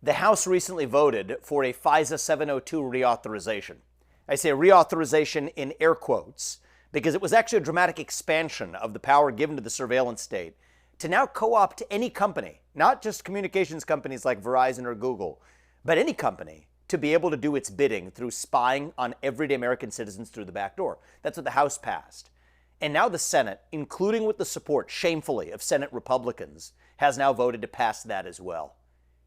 The House recently voted for a FISA 702 reauthorization. I say reauthorization in air quotes because it was actually a dramatic expansion of the power given to the surveillance state to now co-opt any company, not just communications companies like Verizon or Google, but any company to be able to do its bidding through spying on everyday American citizens through the back door. That's what the House passed. And now the Senate, including with the support, shamefully, of Senate Republicans, has now voted to pass that as well.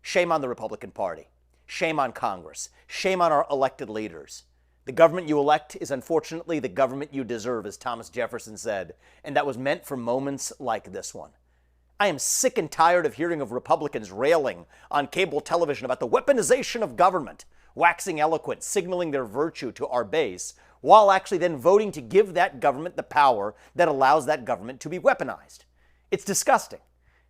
Shame on the Republican Party. Shame on Congress. Shame on our elected leaders. The government you elect is unfortunately the government you deserve, as Thomas Jefferson said, and that was meant for moments like this one. I am sick and tired of hearing of Republicans railing on cable television about the weaponization of government, waxing eloquent, signaling their virtue to our base, while actually then voting to give that government the power that allows that government to be weaponized. It's disgusting.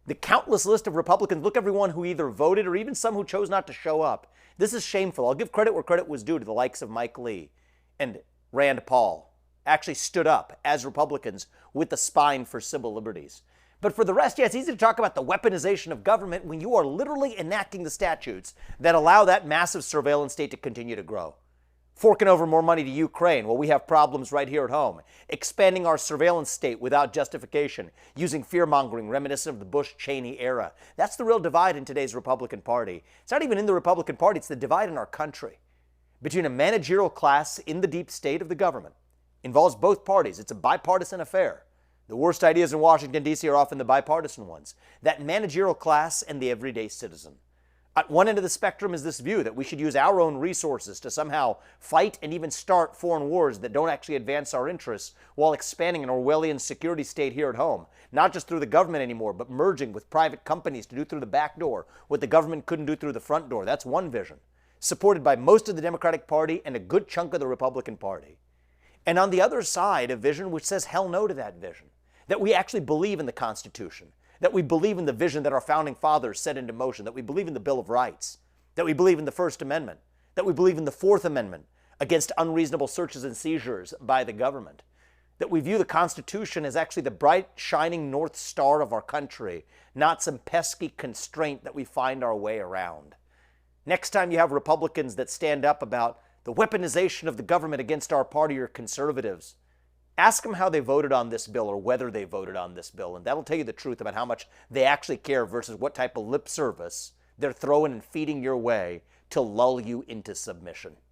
The countless list of Republicans, look everyone who either voted or even some who chose not to show up. This is shameful. I'll give credit where credit was due to the likes of Mike Lee and Rand Paul. Actually stood up as Republicans with the spine for civil liberties. But for the rest, yeah, it's easy to talk about the weaponization of government when you are literally enacting the statutes that allow that massive surveillance state to continue to grow. Forking over more money to Ukraine while we have problems right here at home. Expanding our surveillance state without justification. Using fear-mongering reminiscent of the Bush-Cheney era. That's the real divide in today's Republican Party. It's not even in the Republican Party, it's the divide in our country. Between a managerial class in the deep state of the government. Involves both parties. It's a bipartisan affair. The worst ideas in Washington, D.C. are often the bipartisan ones. That managerial class and the everyday citizen. At one end of the spectrum is this view that we should use our own resources to somehow fight and even start foreign wars that don't actually advance our interests while expanding an Orwellian security state here at home. Not just through the government anymore, but merging with private companies to do through the back door what the government couldn't do through the front door. That's one vision, supported by most of the Democratic Party and a good chunk of the Republican Party. And on the other side, a vision which says hell no to that vision. That we actually believe in the Constitution. That we believe in the vision that our founding fathers set into motion, that we believe in the Bill of Rights, that we believe in the First Amendment, that we believe in the Fourth Amendment against unreasonable searches and seizures by the government, that we view the Constitution as actually the bright, shining North Star of our country, not some pesky constraint that we find our way around. Next time you have Republicans that stand up about the weaponization of the government against our party or conservatives, ask them how they voted on this bill or whether they voted on this bill, and that'll tell you the truth about how much they actually care versus what type of lip service they're throwing and feeding your way to lull you into submission.